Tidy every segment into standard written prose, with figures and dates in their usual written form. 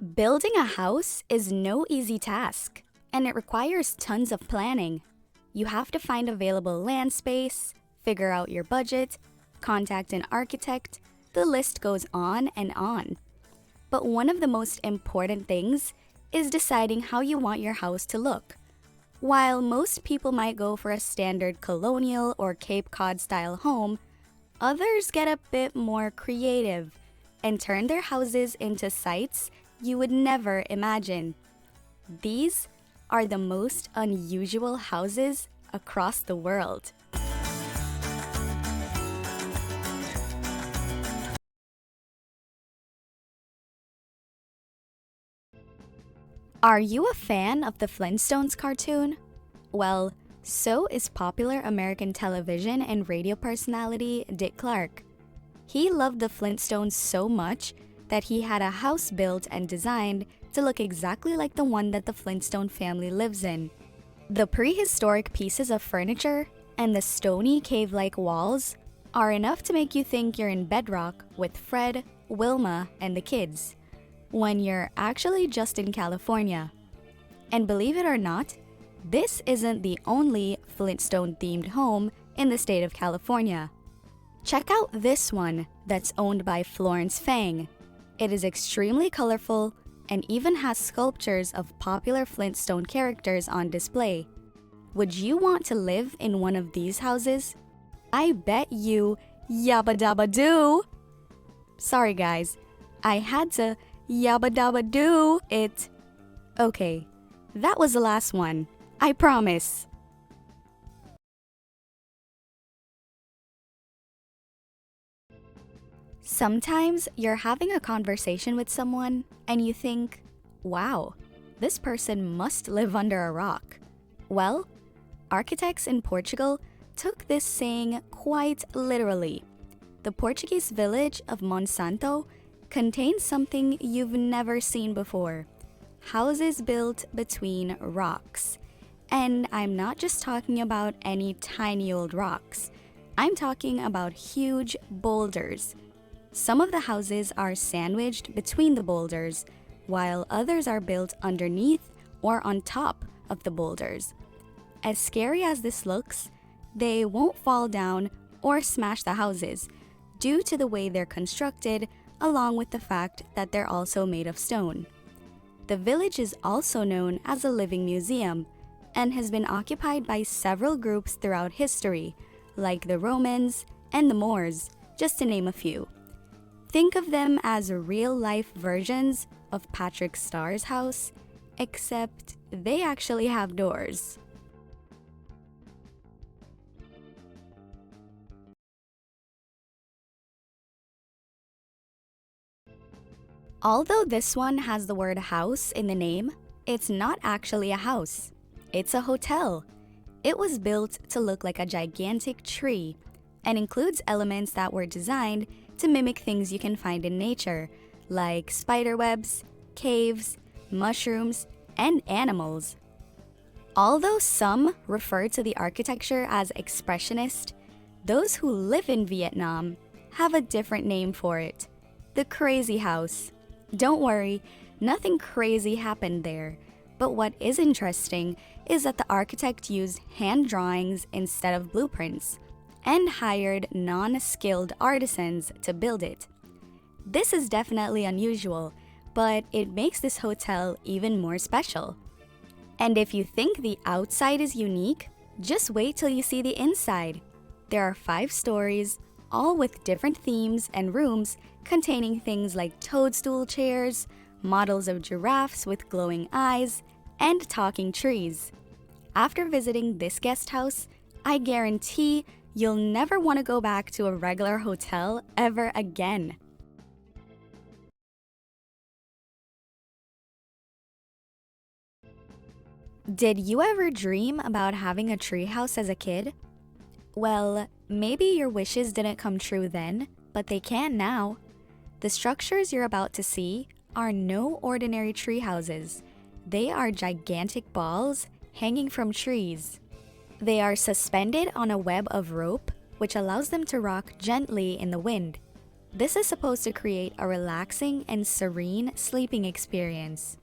Building a house is no easy task, and it requires tons of planning. You have to find available land space, figure out your budget, contact an architect, the list goes on and on. But one of the most important things is deciding how you want your house to look. While most people might go for a standard colonial or Cape Cod style home, others get a bit more creative and turn their houses into sites you would never imagine. These are the most unusual houses across the world. Are you a fan of the Flintstones cartoon? Well, so is popular American television and radio personality Dick Clark. He loved the Flintstones so much that he had a house built and designed to look exactly like the one that the Flintstone family lives in. The prehistoric pieces of furniture and the stony cave-like walls are enough to make you think you're in BEDROCK with Fred, Wilma, and the kids, when you're actually just in California. And believe it or not, this isn't the only Flintstone-themed home in the state of California. Check out this one that's owned by Florence Fang. It is extremely colorful and even has sculptures of popular Flintstone characters on display. Would you want to live in one of these houses? I bet you yabba dabba do! Sorry guys, I had to yabba dabba do it. Okay, that was the last one, I promise. Sometimes you're having a conversation with someone and you think, wow, this person must live under a rock. Well, architects in Portugal took this saying quite literally. The Portuguese village of MONSANTO contains something you've never seen before: houses built between rocks. And I'm not just talking about any tiny old rocks. I'm talking about huge boulders. Some of the houses are sandwiched between the boulders, while others are built underneath or on top of the boulders. As scary as this looks, they won't fall down or smash the houses due to the way they're constructed, along with the fact that they're also made of stone. The village is also known as a living museum and has been occupied by several groups throughout history, like the Romans and the Moors, just to name a few. Think of them as real-life versions of Patrick Starr's house, except they actually have doors. Although this one has the word house in the name, it's not actually a house. It's a hotel. It was built to look like a gigantic tree and includes elements that were designed to mimic things you can find in nature, like spiderwebs, caves, mushrooms, and animals. Although some refer to the architecture as expressionist, those who live in Vietnam have a different name for it: the Crazy House. Don't worry, nothing crazy happened there, but what is interesting is that the architect used hand drawings instead of blueprints and hired non-skilled artisans to build it. This is definitely unusual, but it makes this hotel even more special. And if you think the outside is unique, just wait till you see the inside. There are 5 stories, all with different themes and rooms containing things like toadstool chairs, models of giraffes with glowing eyes, and talking trees. After visiting this guest house, I guarantee you'll never want to go back to a regular hotel ever again. Did you ever dream about having a treehouse as a kid? Well, maybe your wishes didn't come true then, but they can now. The structures you're about to see are no ordinary tree houses. They are gigantic balls hanging from trees. They are suspended on a web of rope, which allows them to rock gently in the wind. This is supposed to create a relaxing and serene sleeping experience.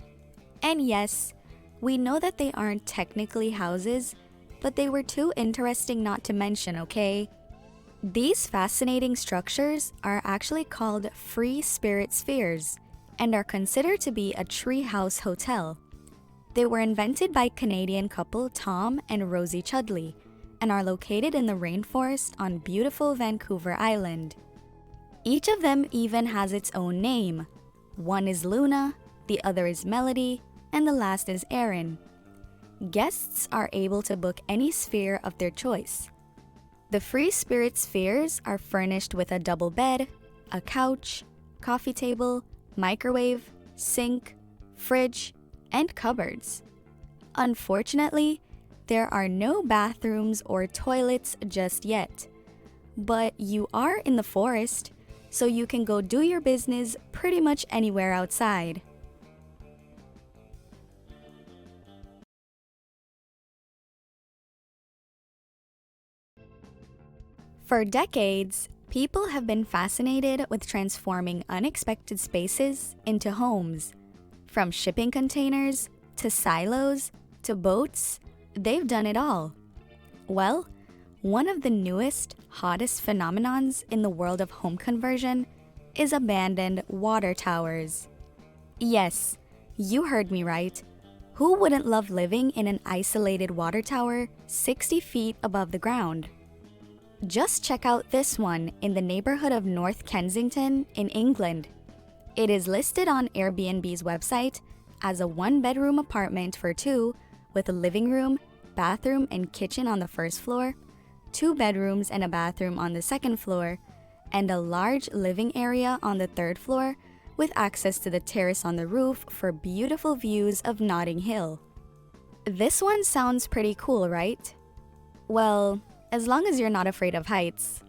And yes, we know that they aren't technically houses, but they were too interesting not to mention, okay? These fascinating structures are actually called free spirit spheres and are considered to be a treehouse hotel. They were invented by Canadian couple Tom and Rosie Chudley and are located in the rainforest on beautiful Vancouver Island. Each of them even has its own name. One is Luna, the other is Melody, and the last is ERYN. Guests are able to book any sphere of their choice. The free spirit spheres are furnished with a double bed, a couch, coffee table, microwave, sink, fridge, and cupboards. Unfortunately, there are no bathrooms or toilets just yet. But you are in the forest, so you can go do your business pretty much anywhere outside. For decades, people have been fascinated with transforming unexpected spaces into homes. From shipping containers, to silos, to boats, they've done it all. Well, one of the newest, hottest phenomenons in the world of home conversion is abandoned water towers. Yes, you heard me right. Who wouldn't love living in an isolated water tower 60 feet above the ground? Just check out this one in the neighborhood of North Kensington in England. It is listed on Airbnb's website as a one-bedroom apartment for two with a living room, bathroom, and kitchen on the first floor, 2 bedrooms and a bathroom on the second floor, and a large living area on the third floor with access to the terrace on the roof for beautiful views of Notting Hill. This one sounds pretty cool, right? Well, as long as you're not afraid of heights.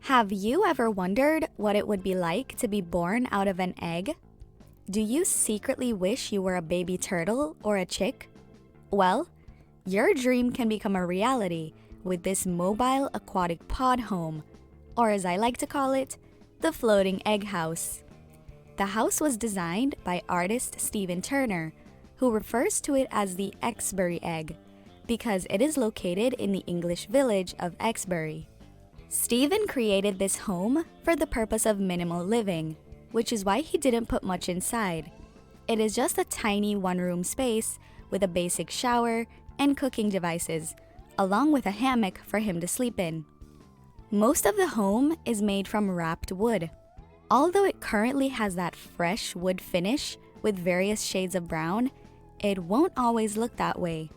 Have you ever wondered what it would be like to be born out of an egg? Do you secretly wish you were a baby turtle or a chick? Well, your dream can become a reality with this mobile aquatic pod home, or as I like to call it, the floating egg house. The house was designed by artist Stephen Turner, who refers to it as the EXBURY egg because it is located in the English village of EXBURY. Stephen created this home for the purpose of minimal living, which is why he didn't put much inside. It is just a tiny one-room space with a basic shower and cooking devices, along with a hammock for him to sleep in. Most of the home is made from wrapped wood. Although it currently has that fresh wood finish with various shades of brown, it won't always look that way.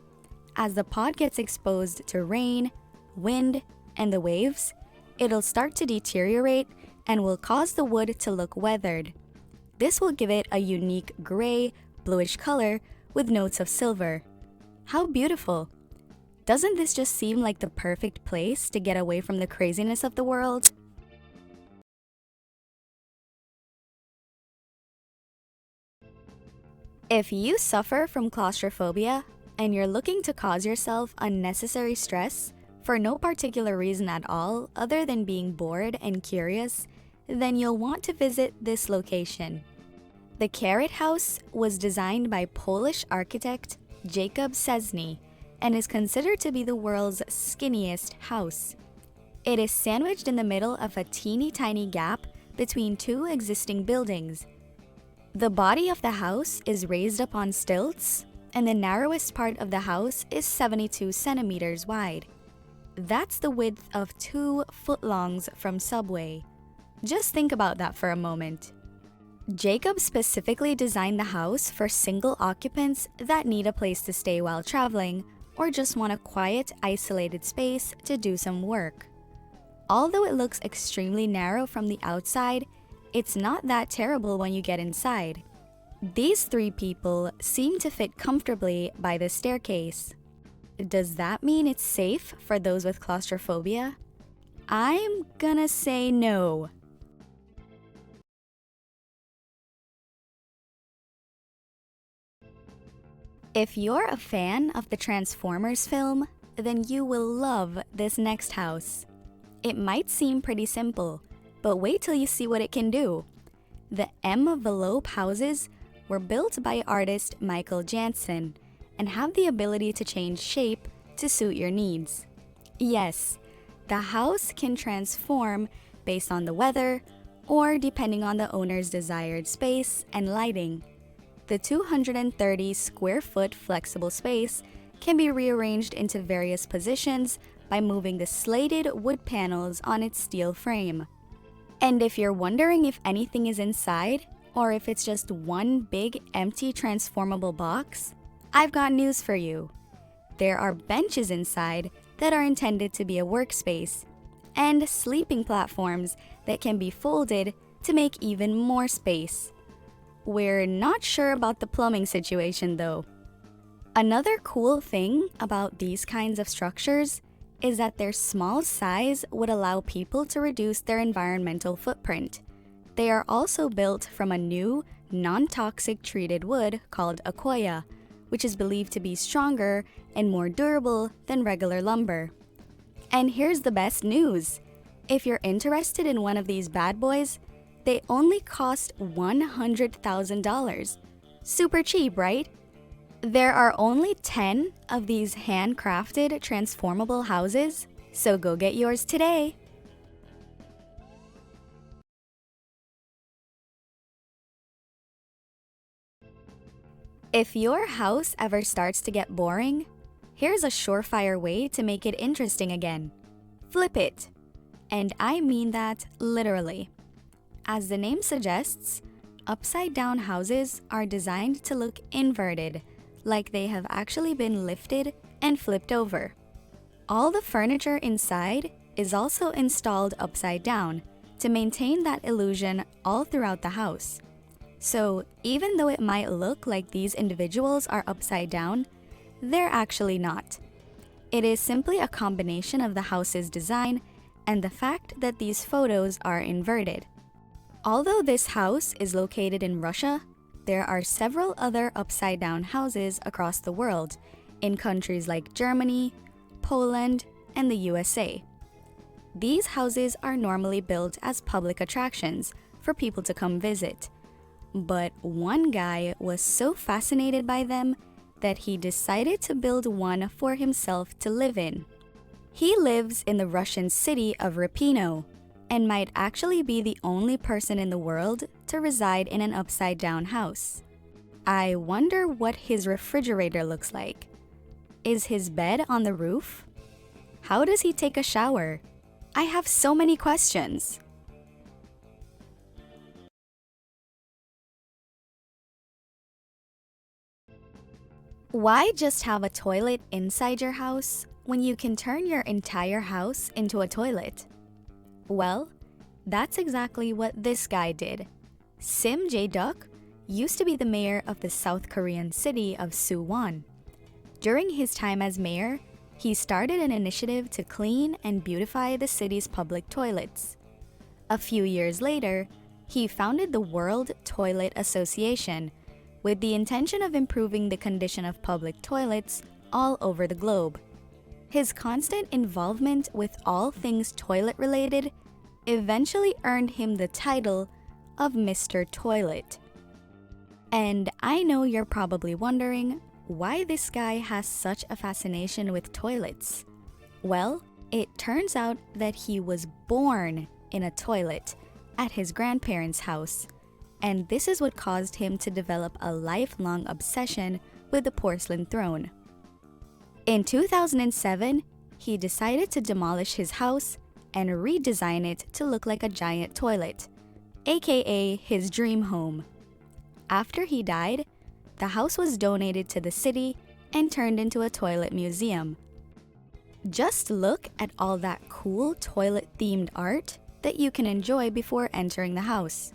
As the pod gets exposed to rain, wind, and the waves, it'll start to deteriorate and will cause the wood to look weathered. This will give it a unique gray, bluish color with notes of silver. How beautiful! Doesn't this just seem like the perfect place to get away from the craziness of the world? If you suffer from claustrophobia and you're looking to cause yourself unnecessary stress for no particular reason at all other than being bored and curious, then you'll want to visit this location. The KERET house was designed by Polish architect Jacob Szczesny and is considered to be the world's skinniest house. It is sandwiched in the middle of a teeny tiny gap between two existing buildings. The body of the house is raised up on stilts, and the narrowest part of the house is 72 centimeters wide. That's the width of 2 footlongs from Subway. Just think about that for a moment. Jacob specifically designed the house for single occupants that need a place to stay while traveling or just want a quiet, isolated space to do some work. Although it looks extremely narrow from the outside, it's not that terrible when you get inside. These 3 people seem to fit comfortably by the staircase. Does that mean it's safe for those with claustrophobia? I'm gonna say no. If you're a fan of the Transformers film, then you will love this next house. It might seem pretty simple, but wait till you see what it can do. The M-VELOPE houses were built by artist Michael Jansen and have the ability to change shape to suit your needs. Yes, the house can transform based on the weather or depending on the owner's desired space and lighting. The 230 square foot flexible space can be rearranged into various positions by moving the slated wood panels on its steel frame. And if you're wondering if anything is inside, or if it's just one big empty transformable box, I've got news for you. There are benches inside that are intended to be a workspace, and sleeping platforms that can be folded to make even more space. We're not sure about the plumbing situation though. Another cool thing about these kinds of structures is that their small size would allow people to reduce their environmental footprint. They are also built from a new, non-toxic treated wood called Accoya, which is believed to be stronger and more durable than regular lumber. And here's the best news. If you're interested in one of these bad boys, they only cost $100,000. Super cheap, right? There are only 10 of these handcrafted transformable houses, so go get yours today. If your house ever starts to get boring, here's a surefire way to make it interesting again. Flip it. And I mean that literally. As the name suggests, upside-down houses are designed to look inverted, like they have actually been lifted and flipped over. All the furniture inside is also installed upside down to maintain that illusion all throughout the house. So even though it might look like these individuals are upside down, they're actually not. It is simply a combination of the house's design and the fact that these photos are inverted. Although this house is located in Russia, there are several other upside-down houses across the world in countries like Germany, Poland, and the USA. These houses are normally built as public attractions for people to come visit. But one guy was so fascinated by them that he decided to build one for himself to live in. He lives in the Russian city of Rapino and might actually be the only person in the world to reside in an upside-down house. I wonder what his refrigerator looks like. Is his bed on the roof? How does he take a shower? I have so many questions. Why just have a toilet inside your house when you can turn your entire house into a toilet? Well, that's exactly what this guy did. Sim Jae-duk used to be the mayor of the South Korean city of Suwon. During his time as mayor, he started an initiative to clean and beautify the city's public toilets. A few years later, he founded the World Toilet Association with the intention of improving the condition of public toilets all over the globe. His constant involvement with all things toilet-related eventually earned him the title of Mr. Toilet. And I know you're probably wondering why this guy has such a fascination with toilets. Well, it turns out that he was born in a toilet at his grandparents' house, and this is what caused him to develop a lifelong obsession with the porcelain throne. In 2007, he decided to demolish his house and redesign it to look like a giant toilet, aka his dream home. After he died, the house was donated to the city and turned into a toilet museum. Just look at all that cool toilet-themed art that you can enjoy before entering the house.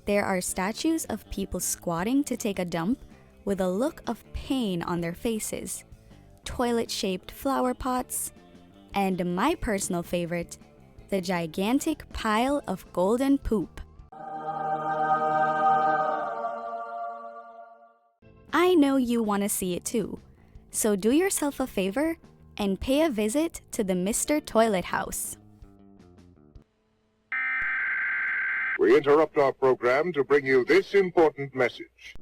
There are statues of people squatting to take a dump with a look of pain on their faces, toilet-shaped flower pots, and my personal favorite, the gigantic pile of golden poop. I know you want to see it too, so do yourself a favor and pay a visit to the Mr. Toilet House. We interrupt our program to bring you this important message.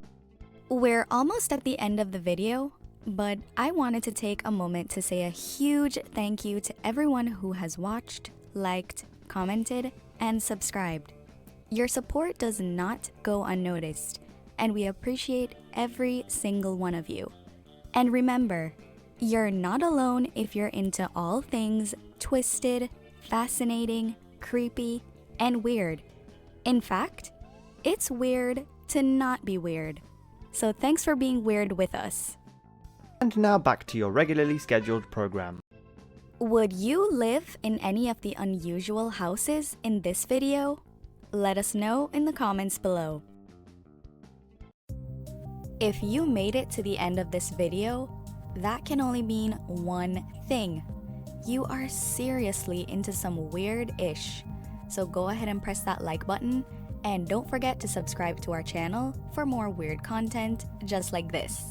We're almost at the end of the video, but I wanted to take a moment to say a huge thank you to everyone who has watched, liked, commented, and subscribed. Your support does not go unnoticed, and we appreciate every single one of you. And remember, you're not alone if you're into all things twisted, fascinating, creepy, and weird. In fact, it's weird to not be weird. So thanks for being weird with us. And now back to your regularly scheduled program. Would you live in any of the unusual houses in this video? Let us know in the comments below. If you made it to the end of this video, that can only mean one thing. You are seriously into some weird-ish. So go ahead and press that like button, and don't forget to subscribe to our channel for more weird content just like this.